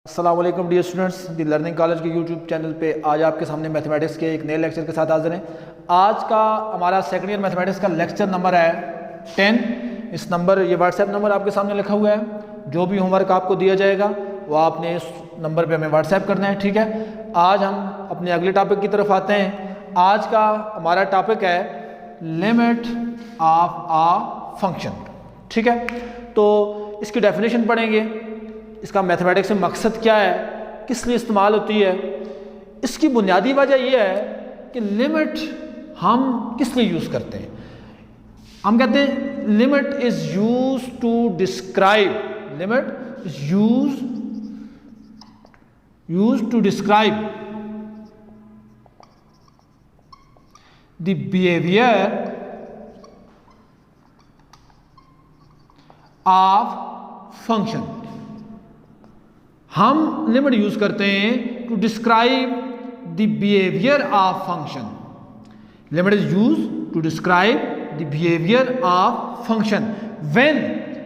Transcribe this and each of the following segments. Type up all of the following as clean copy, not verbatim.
अस्सलाम वालेकुम dear students, the learning college के यूट्यूब चैनल पे आज आपके सामने मैथमेटिक्स के एक नए लेक्चर के साथ हाजिर हैं। आज का हमारा सेकंड ईयर मैथमेटिक्स का लेक्चर नंबर है 10। इस नंबर ये व्हाट्सएप नंबर आपके सामने लिखा हुआ है। जो भी होमवर्क आपको दिया जाएगा वो आपने इस नंबर पे हमें व्हाट्सएप करना है, ठीक है। आज हम अपने अगले टॉपिक की तरफ आते हैं। आज का हमारा टॉपिक है लिमिट ऑफ अ फंक्शन, ठीक है। तो इसकी डेफिनेशन पढ़ेंगे, इसका मैथमेटिक्स में मकसद क्या है, किस लिए इस्तेमाल होती है। इसकी बुनियादी वजह यह है कि लिमिट हम किस लिए यूज़ करते हैं। हम कहते हैं limit is use to describe, limit is use to describe the behaviour of function. हम लिमिट यूज करते हैं to describe the behaviour of function. Limit is use to describe the behaviour of function when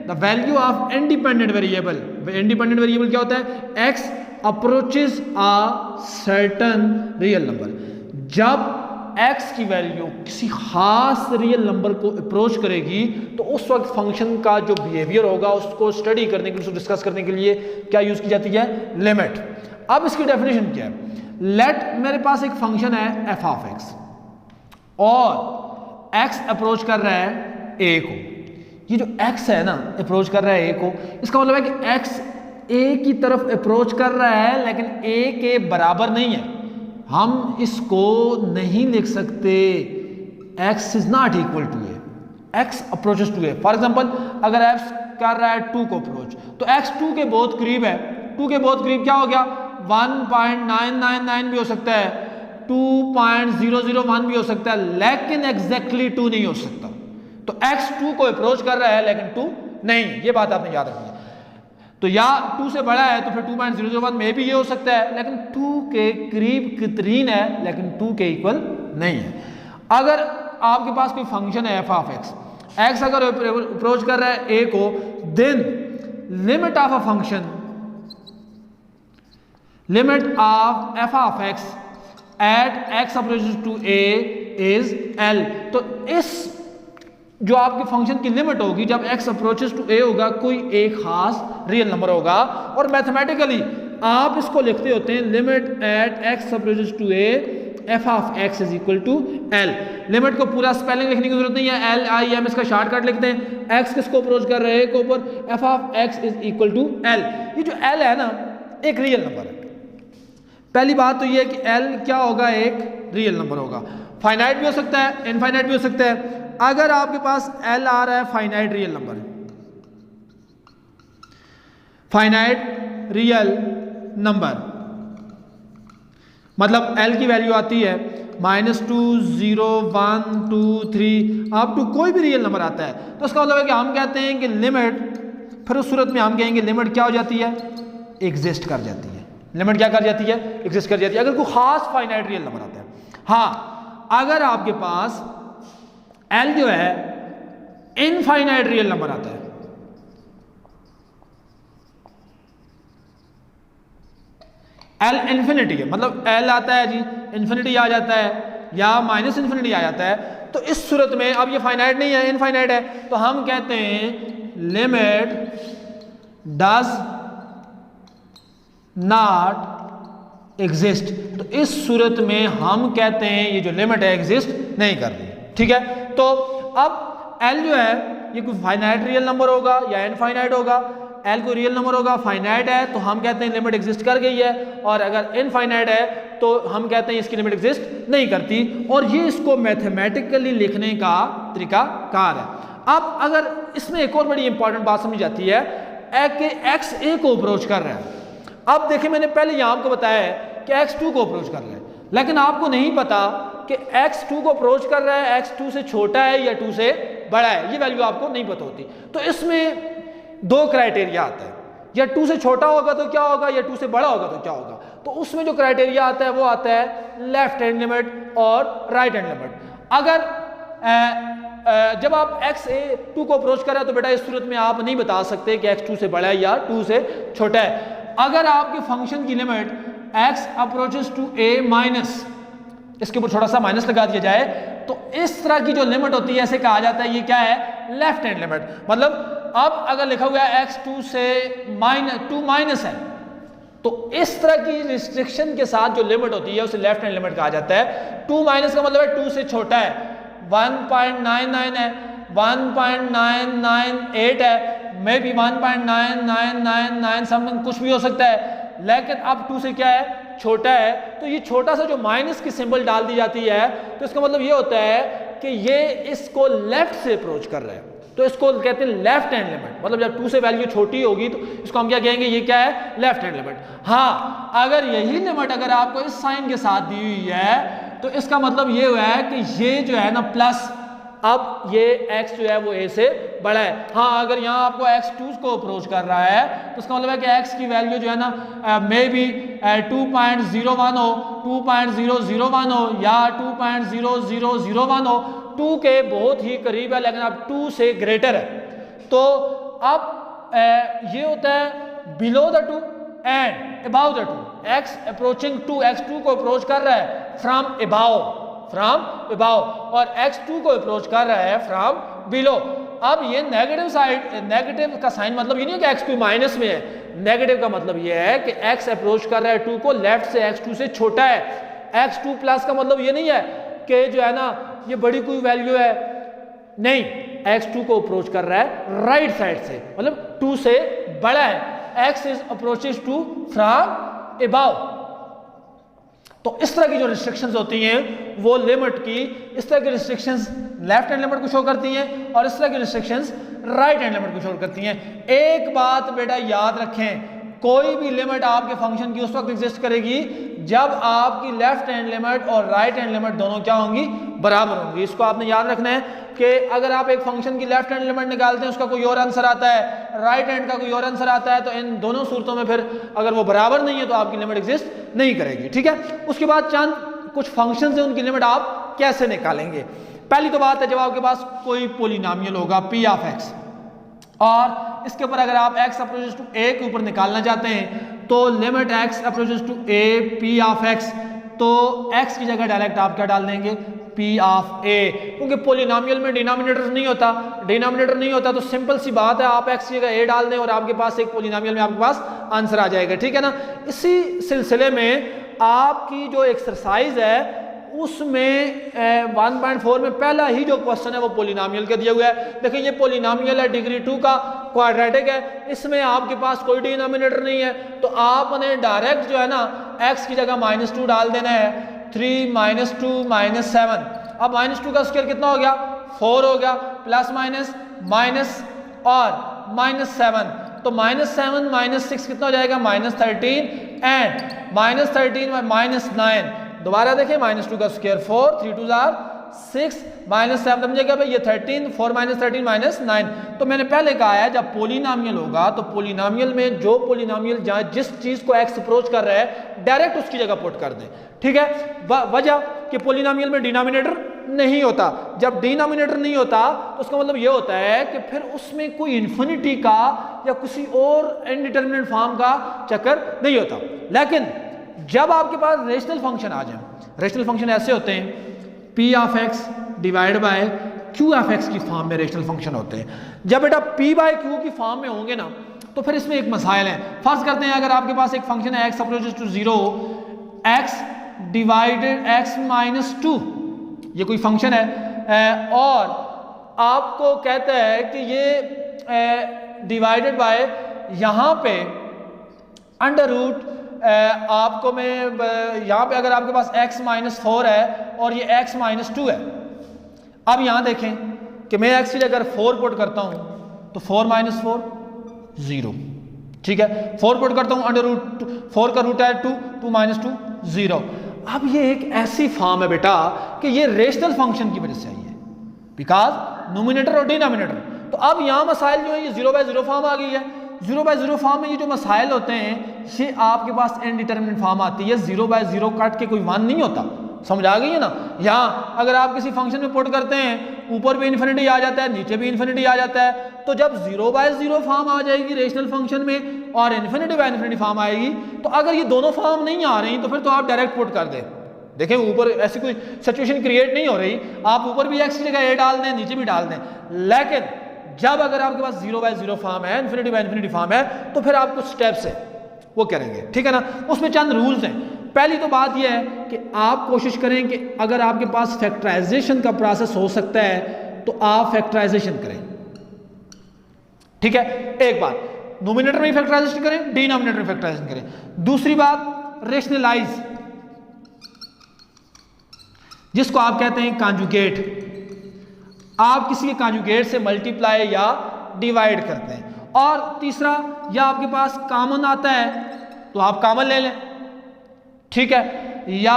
the value of independent variable. Independent variable क्या होता है? X approaches a certain real number. जब x की value किसी खास real number को approach करेगी तो उस वक्त फंक्शन का जो बिहेवियर होगा उसको स्टडी करने के लिए, उसको डिस्कस करने के लिए क्या यूज की जाती है? लिमिट। अब इसकी डेफिनेशन क्या है? लेट मेरे पास एक फंक्शन है f ऑफ x और x अप्रोच कर रहा है a को। ये जो x है ना, अप्रोच कर रहा है a को, इसका मतलब है कि x a की तरफ अप्रोच कर रहा है लेकिन a के बराबर नहीं है। हम इसको नहीं लिख सकते x is not equal to a, x approaches to a. For example अगर x कर रहा है 2 को अप्रोच, तो x 2 के बहुत करीब है। 2 के बहुत करीब क्या हो गया? 1.999 भी हो सकता है, 2.001 भी हो सकता है, लेकिन एग्जैक्टली 2 नहीं हो सकता। तो x 2 को अप्रोच कर रहा है लेकिन 2 नहीं। ये बात आपने याद रखनी है। तो या 2 से बड़ा है तो फिर 2.001 में भी ये हो सकता है, लेकिन 2 के करीब तरीन है लेकिन 2 के इक्वल नहीं है। अगर आपके पास कोई फंक्शन है f ऑफ x, x अगर अप्रोच कर रहा है a को, then limit of a function, limit of f of x at x approaches to a is l। तो इस जो आपके फंक्शन की लिमिट होगी जब x अप्रोचेस टू a होगा, कोई एक खास रियल नंबर होगा, और मैथमेटिकली आप इसको लिखते होते हैं limit at x approaches to a f of x is equal to l। Limit को पूरा स्पेलिंग लिखने की जरूरत नहीं है, LIM इसका शॉर्टकट लिखते हैं। x किसको अप्रोच कर रहे हैं? के ऊपर f of x is equal to l। ये जो l है ना, एक रियल नंबर है। पहली बात तो ये है कि l क्या होगा? एक रियल नंबर होगा। फाइनाइट भी हो सकता है, इनफाइनाइट भी हो सकता है। अगर आपके पास l आ रहा है finite real number, finite real number मतलब l की वैल्यू आती है -2, 0, 1, 2, 3 अप टू कोई भी रियल नंबर आता है, तो इसका मतलब है कि हम कहते हैं कि लिमिट, फिर उस सूरत में हम कहेंगे लिमिट क्या हो जाती है? एग्जिस्ट कर जाती है। लिमिट क्या कर जाती है? एग्जिस्ट कर जाती है अगर कोई खास फाइनाइट रियल नंबर आता है। हाँ, अगर आपके पास l जो है इनफाइनाइट रियल नंबर आता है, l इन्फिनिटी है, मतलब l आता है जी, इन्फिनिटी आ जाता है या माइनस इन्फिनिटी आ जाता है, तो इस सूरत में अब ये फाइनाइट नहीं है, इनफाइनाइट है, तो हम कहते हैं लिमिट डज नॉट एग्जिस्ट। तो इस सूरत में हम कहते हैं ये जो लिमिट है एग्जिस्ट नहीं कर रही, ठीक है। तो अब l जो है ये कोई फाइनाइट रियल नंबर होगा या इनफाइनाइट होगा। l कोई रियल नंबर होगा, फाइनाइट है, तो हम कहते हैं लिमिट एग्जिस्ट कर गई है, और अगर इनफाइनाइट है तो हम कहते हैं इसकी लिमिट एग्जिस्ट नहीं करती। और ये इसको मैथमेटिकली लिखने का तरीका कार है। अब अगर इसमें एक और बड़ी इंपॉर्टेंट बात समझ जाती है कि x a को अप्रोच कर रहा है। अब देखिए, मैंने पहले यहां आपको बताया है कि x 2 को अप्रोच कर रहा है, लेकिन आपको नहीं पता कि x 2 को अप्रोच कर रहा है, x 2 से छोटा है या 2 से बड़ा है, ये वैल्यू आपको नहीं पता होती। तो इसमें 2 क्राइटेरिया आता है, या 2 से छोटा होगा तो क्या होगा, या 2 से बड़ा होगा तो क्या होगा। तो उसमें जो क्राइटेरिया आता है वो आता है लेफ्ट हैंड लिमिट और राइट हैंड लिमिट। अगर जब आप x2 को अप्रोच कर रहे हैं तो बेटा इस सूरत में आप नहीं बता सकते कि x2 से बड़ा है या 2 से छोटा है। अगर आपके फंक्शन की limit x approaches to a minus, इसके ऊपर थोड़ा सा माइनस लगा दिया जाए, तो इस तरह की जो लिमिट होती है ऐसे कहा जाता है ये क्या है, लेफ्ट हैंड लिमिट। मतलब अब अगर लिखा हुआ है x 2 से टू माइनस है, तो इस तरह की रिस्ट्रिक्शन के साथ जो लिमिट होती है उसे लेफ्ट हैंड लिमिट कहा जाता है। 2 माइनस का मतलब है 2 से छोटा है, 1.99 है, 1.998 है, मे बी 1.9999 समथिंग कुछ भी हो सकता है, लेकिन अब 2 से क्या है, छोटा है। तो ये छोटा सा जो माइनस की सिंबल डाल दी जाती है, तो इसका मतलब ये होता है कि ये इसको लेफ्ट से अप्रोच कर रहा है, तो इसको कहते हैं लेफ्ट हैंड लिमिट। मतलब जब 2 से वैल्यू छोटी होगी तो इसको हम क्या कहेंगे, ये क्या है, लेफ्ट हैंड लिमिट। हाँ, अगर यही लिमिट अगर आपको इस साइन के साथ दी हुई है, तो इसका मतलब ये हुआ है कि ये जो है ना प्लस, अब ये x जो है वो a से बड़ा है। हाँ, अगर यहाँ आपको x 2 को अप्रोच कर रहा है, तो इसका मतलब है कि x की वैल्यू जो है ना मे बी 2.01 हो, 2.001 हो या 2.0001 हो, 2 के बहुत ही करीब है, लेकिन अब 2 से ग्रेटर है। तो अब ये होता है below the 2 and about the 2, x approaching 2, x 2 को अप्रोच कर रहा है फ्रॉम अबाउ, और x2 को अप्रोच कर रहा है फ्रॉम बिलो। अब ये नेगेटिव साइड, नेगेटिव का साइन मतलब ये नहीं है कि x2 माइनस में है, नेगेटिव का मतलब ये है कि x अप्रोच कर रहा है 2 को लेफ्ट से, x2 से छोटा है। x2 प्लस का मतलब ये नहीं है कि जो है ना ये बड़ी कोई वैल्यू है, नहीं, x2 को अप्रोच कर रहा है राइट साइड से, मतलब 2 से बड़ा है, x is approaches to from above. तो इस तरह की जो रिस्ट्रिक्शंस होती हैं वो लिमिट की, इस तरह की रिस्ट्रिक्शंस लेफ्ट हैंड लिमिट को शो करती हैं और इस तरह की रिस्ट्रिक्शंस राइट हैंड लिमिट को शो करती हैं। एक बात बेटा याद रखें, कोई भी लिमिट आपके फंक्शन की उस वक्त एग्जिस्ट करेगी जब आपकी लेफ्ट हैंड लिमिट और राइट हैंड लिमिट दोनों क्या होंगी, बराबर होंगी। इसको आपने याद रखना है कि अगर आप एक फंक्शन की लेफ्ट हैंड लिमिट निकालते हैं, उसका कोई और आंसर आता है, राइट हैंड का कोई और आंसर आता है, तो इन दोनों सूरतों में फिर अगर वो बराबर नहीं है तो आपकी लिमिट एग्जिस्ट नहीं करेगी। ठीक है, उसके बाद चंद कुछ फंक्शन है उनकी लिमिट आप कैसे निकालेंगे। पहली तो बात है, जब आपके पास कोई पोलिनोमियल होगा p ऑफ x और इसके ऊपर अगर आप x अप्रोचेस टू a के ऊपर निकालना चाहते हैं, तो limit x approaches to a p of x, तो x की जगह डायरेक्ट आप क्या डाल देंगे, p ऑफ a, क्योंकि पोलिनोमियल में डिनोमिनेटर नहीं होता, तो सिंपल सी बात है, आप x की जगह a डाल दें और आपके पास एक पोलिनोमियल में आपके पास आंसर आ जाएगा। ठीक है ना। इसी सिलसिले में आपकी जो एक्सरसाइज है उसमें 1.4 में पहला ही जो क्वेश्चन है वो पोलिनोमियल का दिया हुआ है। देखिए ये पोलिनोमियल है, डिग्री 2 का क्वाड्रेटिक है, इसमें आपके पास कोई डिनोमिनेटर नहीं है, तो आपने डायरेक्ट जो है ना x की जगह -2 डाल देना है, 3 - 2 - 7। अब -2 का स्क्वायर कितना हो गया, 4 हो गया, प्लस माइनस माइनस और -7, तो -7 - 6 कितना हो जाएगा, -13 एंड -13 -9। दोबारा देखिए, -2 का स्क्वायर 4, 3 2 6, -7 समझेगा भाई, ये 13, 4 - 13 -9। तो मैंने पहले कहा है जब पोलिनोमियल होगा तो पोलिनोमियल में जो पोलिनोमियल जहाँ जिस चीज को x अप्रोच कर रहा है डायरेक्ट उसकी जगह पुट कर दें। ठीक है, वजह कि पोलिनोमियल में डिनोमिनेटर नहीं होता। जब डिनोमिनेटर नहीं होता तो उसका मतलब ये होता है कि फिर उसमें कोई इन्फिनिटी का या किसी और इनडिटरमिनेट फॉर्म का चक्कर नहीं होता। लेकिन जब आपके पास रेशनल फंक्शन आ जाए, रेशनल फंक्शन ऐसे होते हैं, p of x divide by q of x की फॉर्म में रेशनल फंक्शन होते हैं। जब बेटा p बाय q की फॉर्म में होंगे ना, तो फिर इसमें एक मसाइल है। फर्ज करते हैं अगर आपके पास एक फंक्शन है x approaches to 0, x divided x - 2, ये कोई फंक्शन है और आपको कहता है कि ये डिवाइडेड बाय यहाँ पे अंडर रूट आपको मैं यहाँ पे अगर आपके पास x - 4 है और ये x - 2 है। अब यहाँ देखें कि मैं x की जगह 4 पुट करता हूँ तो 4 - 4 0। ठीक है, 4 पुट करता हूँ, अंडर रूट 4 का रूट है 2, 2 - 2 0। अब ये एक ऐसी फॉर्म है बेटा कि ये रेशनल फंक्शन की वजह से आई है, बिकॉज नोमिनेटर और डिनोमिनेटर। तो अब यहाँ मसाइल जो है ये 0/0 फॉर्म आ गई है। 0/0 फॉर्म में ये जो मसाइल होते हैं ये आपके पास इनडिटरमिनेट फॉर्म आती है, 0/0 काट के कोई 1 नहीं होता। समझ आ गई है ना। यहाँ अगर आप किसी फंक्शन में पुट करते हैं ऊपर भी इन्फिनिटी आ जाता है, नीचे भी इन्फिनिटी आ जाता है। तो जब 0/0 फॉर्म आ जाएगी रेशनल फंक्शन में और इन्फिनिटी बाय इन्फिनिटी फॉर्म आएगी, तो अगर ये दोनों फॉर्म नहीं आ रही तो फिर तो आप डायरेक्ट पुट कर दें। देखें ऊपर ऐसी कोई सिचुएशन क्रिएट नहीं हो रही, आप ऊपर भी x की जगह a डाल दें, नीचे भी डाल दें। लेकिन जब अगर आपके पास 0/0 फॉर्म है, इन्फिनिटी बाय इन्फिनिटी फॉर्म है, तो फिर आप कुछ स्टेप्स है वो करेंगे, ठीक है ना। उसमें चंद रूल्स हैं। पहली तो बात यह है कि आप कोशिश करें कि अगर आपके पास फैक्टराइजेशन का प्रोसेस हो सकता है तो आप फैक्टराइजेशन करें, ठीक है। एक बात नोमिनेटर में फैक्टराइजेशन करें, डिनोमिनेटर में फैक्टराइजेशन करें। दूसरी बात रेशनलाइज, जिसको आप कहते हैं कॉन्जुगेट। आप किसी के कॉन्जुगेट से मल्टीप्लाई या डिवाइड करते हैं। और तीसरा, या आपके पास कॉमन आता है तो आप कॉमन ले लें, ठीक है। या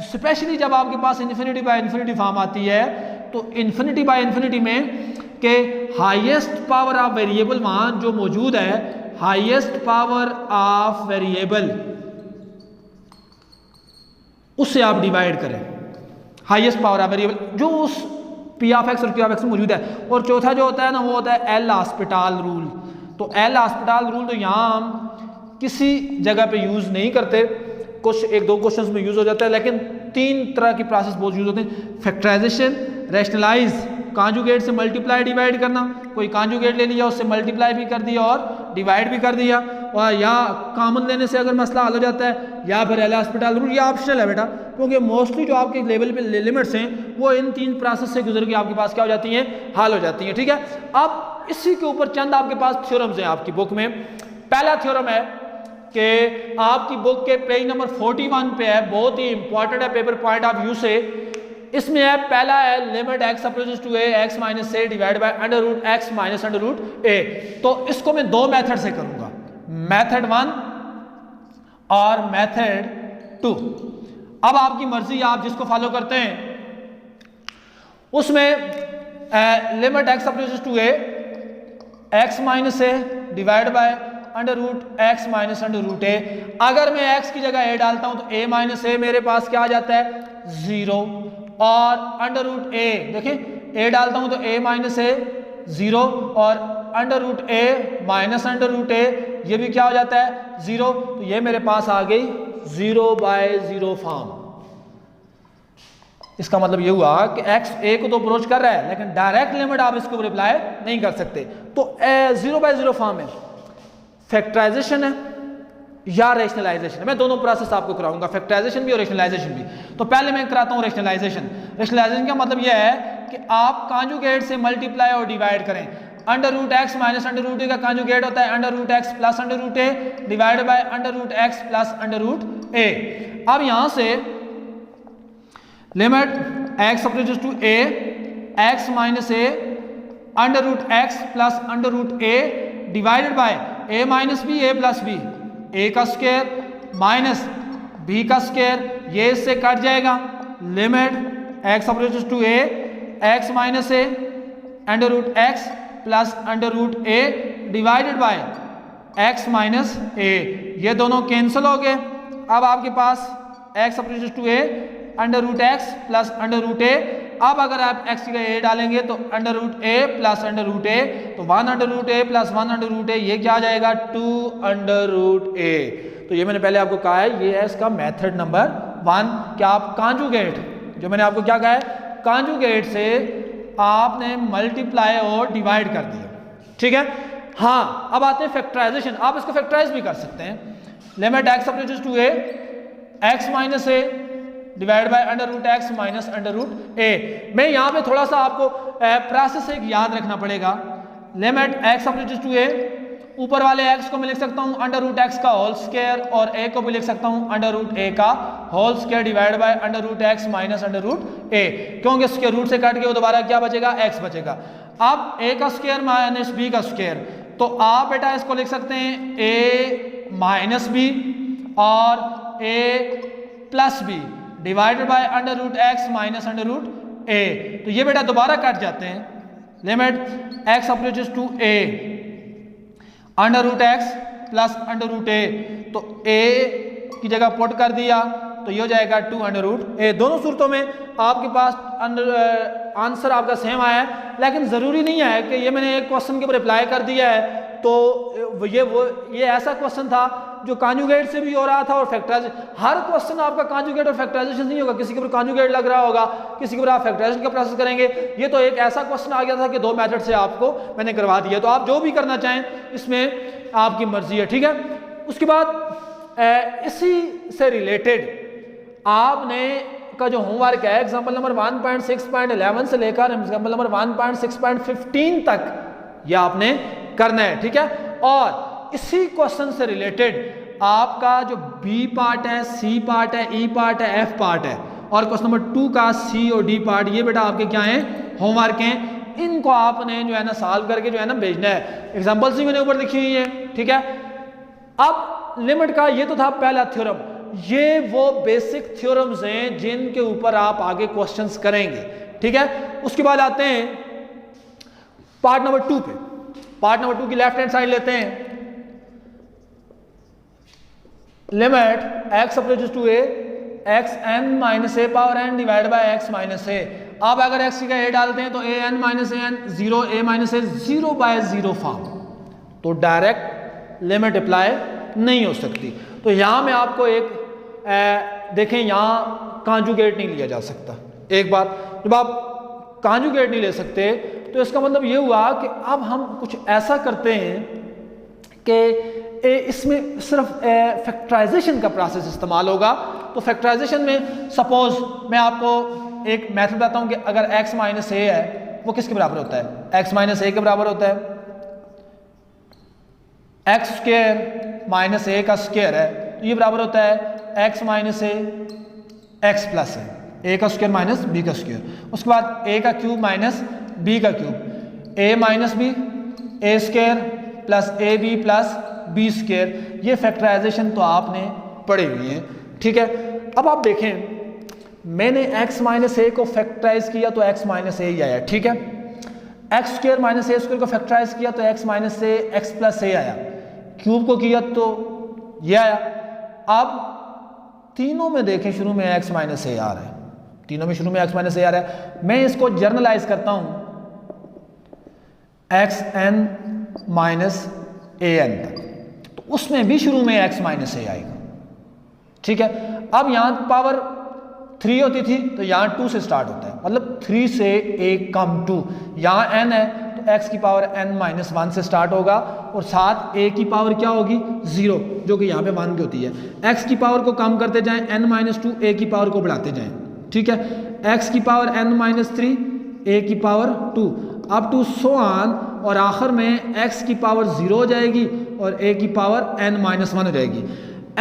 स्पेशली जब आपके पास इन्फिनिटी बाय इन्फिनिटी फॉर्म आती है तो इन्फिनिटी बाय इन्फिनिटी में के हाईएस्ट पावर ऑफ वेरिएबल वहां जो मौजूद है, हाईएस्ट पावर ऑफ वेरिएबल, उससे आप डिवाइड करें। हाईएस्ट पावर ऑफ वेरिएबल जो उस पी ऑफ एक्स और क्यू ऑफ एक्स में मौजूद है। और चौथा जो होता है ना, वो होता है एल हॉस्पिटल रूल। तो एल हॉस्पिटल रूल तो यहाँ हम किसी जगह पे यूज़ नहीं करते, कुछ एक दो क्वेश्चंस में यूज़ हो जाता है, लेकिन तीन तरह की प्रोसेस बहुत यूज़ होते हैं। फैक्टराइजेशन, रैशनलाइज, कॉन्जुगेट से मल्टीप्लाई डिवाइड करना। कोई कॉन्जुगेट ले लिया, उससे मल्टीप्लाई भी कर दिया और डिवाइड भी कर दिया। और या कॉमन लेने से अगर मसला हल हो जाता है, या फिर एल हॉस्पिटल रूल, या ऑप्शनल है बेटा, क्योंकि मोस्टली जो आपके लेवल पे लिमिट्स हैं वो इन तीन प्रोसेस से गुजर के आपके पास क्या हो जाती हैं, हल हो जाती हैं, ठीक है। अब इसी के ऊपर चंद आपके पास थ्योरम्स हैं आपकी बुक में। पहला थ्योरम है कि आपकी बुक के पेज नंबर 41 पे है, बहुत ही इंपॉर्टेंट है पेपर पॉइंट ऑफ व्यू से। इसमें है, पहला है limit x approaches to a x minus a divide by under root x minus under root a। तो इसको मैं दो मेथड से करूंगा, मेथड 1 और मेथड 2। अब आपकी मर्जी, आप जिसको फॉलो करते हैं। उसमें limit x approaches to a x minus a divide by under root x minus under root a। अगर मैं x की जगह a डालता हूं तो a माइनस a मेरे पास क्या आ जाता है, 0। और अंडर रूट a, देखें a डालता हूं तो a माइनस a 0 और under root a minus under root a, ये भी क्या हो जाता है, 0। तो ये मेरे पास आ गई 0/0 फॉर्म। इसका मतलब ये हुआ कि x a को तो अप्रोच कर रहा है, लेकिन डायरेक्ट लिमिट आप इसको रिप्लाई नहीं कर सकते। तो 0/0 फॉर्म है, फैक्टराइजेशन है या रेशनलाइजेशन है। मैं दोनों प्रोसेस आपको कराऊंगा, फैक्टराइजेशन भी और रेशनलाइजेशन भी। तो पहले मैं कराता हूं रेशनलाइजेशन। रेशनलाइजेशन का मतलब यह है कि आप कॉन्जुगेट से मल्टीप्लाई और डिवाइड करें। Under root x minus under root A का कॉन्जुगेट होता है under root x plus under root A divide by under root x plus under root A. अब यहां से limit x approaches to A x minus A under root x plus under root A divided by A minus B A plus B, A का square minus B का square, ये इससे cut जाएगा। Limit x approaches to A x minus A under root x plus under root A divided by X minus A, ये दोनों cancel हो गए। अब आपके पास X approaches to A under root x plus under root A. अब अगर आप x की जगह a डालेंगे तो under root A plus under root ए, तो 1 under root A plus 1 under root A, ये क्या आ जाएगा, 2 अंडर रूट ए। तो ये मैंने पहले आपको कहा है, ये है इसका मेथड नंबर 1 कि आप कॉन्जुगेट, जो मैंने आपको क्या कहा है, कॉन्जुगेट से आपने मल्टीप्लाई और डिवाइड कर दिया, ठीक है। हाँ, अब आते हैं फैक्टराइजेशन। आप इसको फैक्टराइज भी कर सकते हैं। Limit x approaches to A x minus a divide by under root x minus under root a. मैं यहाँ पे थोड़ा सा आपको प्रोसेस एक याद रखना पड़ेगा। Limit x approaches to a, ऊपर वाले x को मैं लिख सकता हूँ अंडर रूट एक्स का होल स्क्वायर और a को भी लिख सकता हूँ अंडर रूट a का whole square divide by under root x minus under root a, क्योंकि स्क्वायर रूट से काट के वो दोबारा क्या बचेगा, x बचेगा। अब a का स्क्वायर माइनस b का स्क्वायर, तो आप बेटा इसको लिख सकते हैं a माइनस b और a plus b divided by under root x minus under root a। तो ये बेटा दोबारा कट जाते हैं। Limit x approaches to a under root x plus under root ए, तो a की जगह पुट कर दिया तो ये हो जाएगा 2 अंडर रूट ए। दोनों सूरतों में आपके पास आंसर आपका सेम आया है, लेकिन ज़रूरी नहीं है कि ये मैंने एक क्वेश्चन के ऊपर अप्लाई कर दिया है तो ये ऐसा क्वेश्चन था जो कॉन्जुगेट से भी हो रहा था और फैक्टराइजेशन। हर क्वेश्चन आपका कॉन्जुगेट और फैक्टराइजेशन नहीं होगा, किसी के ऊपर कॉन्जुगेट लग रहा होगा, किसी के ऊपर आप फैक्टराइजेशन का प्रोसेस करेंगे। ये तो एक ऐसा क्वेश्चन आ गया था कि 2 मेथड से आपको मैंने करवा दिया, तो आप जो भी करना चाहें इसमें आपकी मर्जी है, ठीक है। उसके बाद इसी से रिलेटेड आपने का जो होमवर्क है एग्जाम्पल नंबर 1.6.11 से लेकर एग्जाम्पल नंबर 1.6.15 तक यह आपने करना है, ठीक है। और इसी क्वेश्चन से रिलेटेड आपका जो बी पार्ट है, सी पार्ट है, ई पार्ट है, एफ पार्ट है और क्वेश्चन नंबर 2 का सी और डी पार्ट, ये बेटा आपके क्या है, होमवर्क हैं। इनको आपने जो है ना सॉल्व करके जो है ना भेजना है। एग्जाम्पल्स भी मैंने ऊपर लिखी हुई है, ठीक है। अब लिमिट का ये तो था पहला थ्योरम, ये वो बेसिक थ्योरम्स हैं जिनके ऊपर आप आगे क्वेश्चंस करेंगे, ठीक है। उसके बाद आते हैं पार्ट नंबर 2 पे। पार्ट नंबर 2 की लेफ्ट हैंड साइड लेते हैं। Limit x approaches to a x n minus a power n divide by x minus a. अब अगर x की a डालते हैं तो a n minus a n 0 a minus a 0 by 0 form, तो direct limit apply नहीं हो सकती। तो यहां में आपको एक देखें, यहां कॉन्जुगेट नहीं लिया जा सकता। एक बात, जब आप कॉन्जुगेट नहीं ले सकते तो इसका मतलब ये हुआ कि अब हम कुछ ऐसा करते हैं कि इसमें सिर्फ फैक्टराइजेशन का प्रोसेस इस्तेमाल होगा। तो फैक्टराइजेशन में सपोज मैं आपको एक मेथड बताता हूं कि अगर x माइनस ए है वो किसके बराबर होता है, x माइनस ए के बराबर होता है, एक्स स्क्वायर माइनस ए का स्क्वायर है तो ये बराबर होता है x minus a x plus a का स्क्वायर माइनस बी का स्क्वायर। उसके बाद a का क्यूब माइनस b का cube, a minus B a square plus a b plus b square. ये फैक्टराइजेशन तो आपने पढ़ी हुई है, ठीक है। अब आप देखें मैंने x माइनस ए को फैक्टराइज किया तो x माइनस ए ही आया, ठीक है। एक्स स्क्वायर माइनस ए स्क्वायर को फैक्टराइज किया तो x minus a x plus ए आया, क्यूब को किया तो ये आया। अब तीनों में देखें शुरू में x माइनस ए आ रहा है, तीनों में शुरू में x माइनस ए आ रहा है। मैं इसको जर्नलाइज करता हूं x n minus A N तक, तो उसमें भी शुरू में x माइनस ए आएगा, ठीक है। अब यहां पावर 3 होती थी तो यहां 2 से स्टार्ट होता है, मतलब 3 से a कम 2। यहां n है तो x की पावर n माइनस 1 से स्टार्ट होगा और साथ a की पावर क्या होगी 0, जो कि यहां पे 1 की होती है। x की पावर को कम करते जाएं, n माइनस 2 a की पावर को बढ़ाते जाएं, ठीक है। x की पावर n माइनस 3 a की power 2 up to so on, और आखिर में x की पावर 0 हो जाएगी और a की पावर n माइनस 1 हो जाएगी।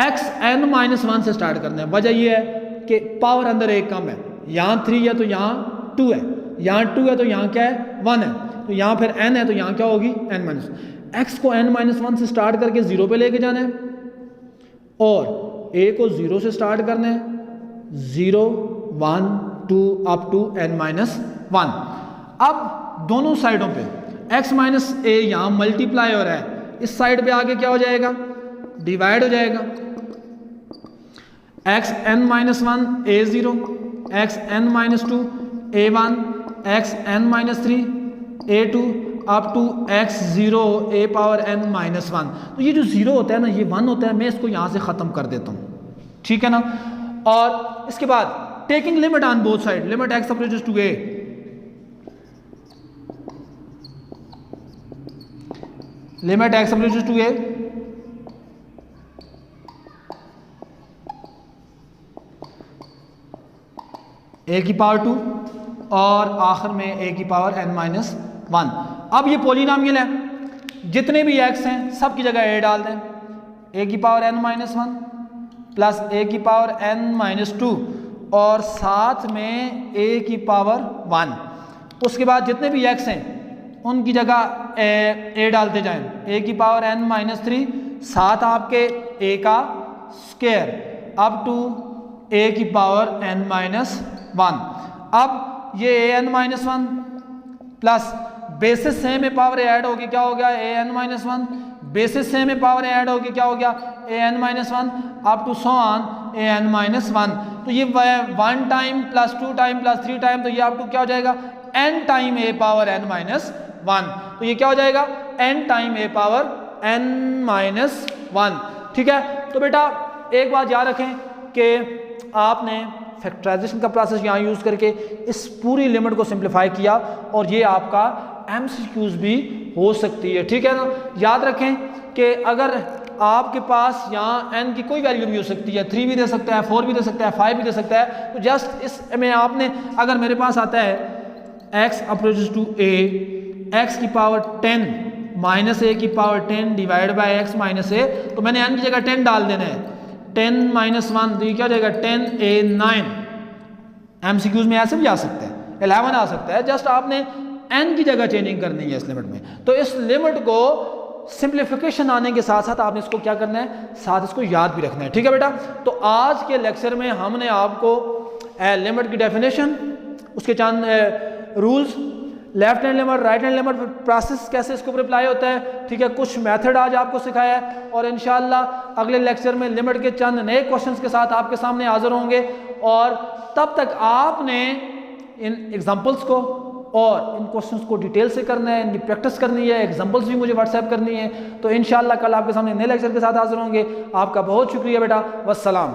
x n माइनस 1 से स्टार्ट करना है, वजह यह है कि पावर अंदर एक कम है, यहाँ 3 है तो यहाँ 2 है, यहाँ 2 है तो यहाँ क्या है 1 है, तो यहाँ फिर n है तो यहाँ क्या होगी n माइनस। x को n माइनस 1 से स्टार्ट करके 0 पे लेके जाना है और a को 0 से स्टार्ट करना है, 0 1 2 अप टू n माइनस 1। अब दोनों साइडों पे x माइनस ए यहाँ मल्टीप्लाई हो रहा है, इस साइड पे आगे क्या हो जाएगा डिवाइड हो जाएगा। X n minus 1 a 0, x n minus 2 a 1, x n minus 3 a 2 up to x 0 a power n minus 1। तो ये जो 0 होता है ना ये 1 होता है, मैं इसको यहाँ से ख़त्म कर देता हूँ, ठीक है ना। और इसके बाद taking limit on both side, limit x approaches to a, limit x approaches to a a की पावर 2 और आखिर में a की पावर n माइनस 1। अब ये पोलिनोमियल है, जितने भी x हैं सब की जगह a डाल दें, a की power n minus 1 plus a की पावर n माइनस 2 और साथ में a की पावर 1। उसके बाद जितने भी x हैं उनकी जगह a डालते जाएं, a की पावर n माइनस 3 साथ आपके a का स्क्वायर अप टू a की पावर n माइनस 1। अब ये a n minus 1 plus basis same में पावर ऐड होगी, क्या हो गया a n minus 1, basis same में पावर ऐड होगी, क्या हो गया a n minus 1 up to so on a n minus one. तो ये 1 time plus 2 time plus 3 time, तो ये आपको क्या हो जाएगा n टाइम ए पावर n माइनस वन। तो ये क्या हो जाएगा n टाइम ए पावर n माइनस वन। ठीक है, तो बेटा एक बात याद रखें कि आपने फैक्टराइजेशन का प्रोसेस यहाँ यूज़ करके इस पूरी लिमिट को सिंप्लीफाई किया और ये आपका MCQs भी हो सकती है। ठीक है ना, याद रखें कि अगर आपके पास यहाँ n की कोई वैल्यू भी हो सकती है, 3 भी दे सकता है, 4 भी दे सकता है, 5 भी दे सकता है, तो जस्ट इसमें आपने, अगर मेरे पास आता है x approaches to a, x की पावर 10 माइनस a की power 10 divide by x minus a, तो मैंने n की जगह 10 डाल देना है, 10 माइनस 1, तो ये क्या हो जाएगा 10a9। MCQs में ऐसे भी आ सकता है, 11 आ सकता है, जस्ट आपने n की जगह चेंजिंग करनी है इस लिमिट में। तो इस लिमिट को सिंप्लीफिकेशन आने के साथ साथ आपने इसको क्या करना है, साथ इसको याद भी रखना है। ठीक है बेटा, तो आज के लेक्चर में हमने आपको लिमिट की डेफिनेशन, उसके चंद rules, left hand limit, right hand limit process कैसे इसके ऊपर अप्लाई होता है, ठीक है, कुछ मेथड आज आपको सिखाया है, और इंशाल्लाह अगले लेक्चर में लिमिट के चंद नए क्वेश्चंस के साथ आपके सामने हाजिर होंगे। और तब तक आपने इन एग्जांपल्स को और इन क्वेश्चंस को डिटेल से करना है, इनकी प्रैक्टिस करनी है, एग्जांपल्स भी मुझे व्हाट्सएप करनी है। तो इंशाल्लाह कल आपके सामने नए लेक्चर के साथ हाजिर होंगे। आपका बहुत शुक्रिया बेटा, वस्सलाम।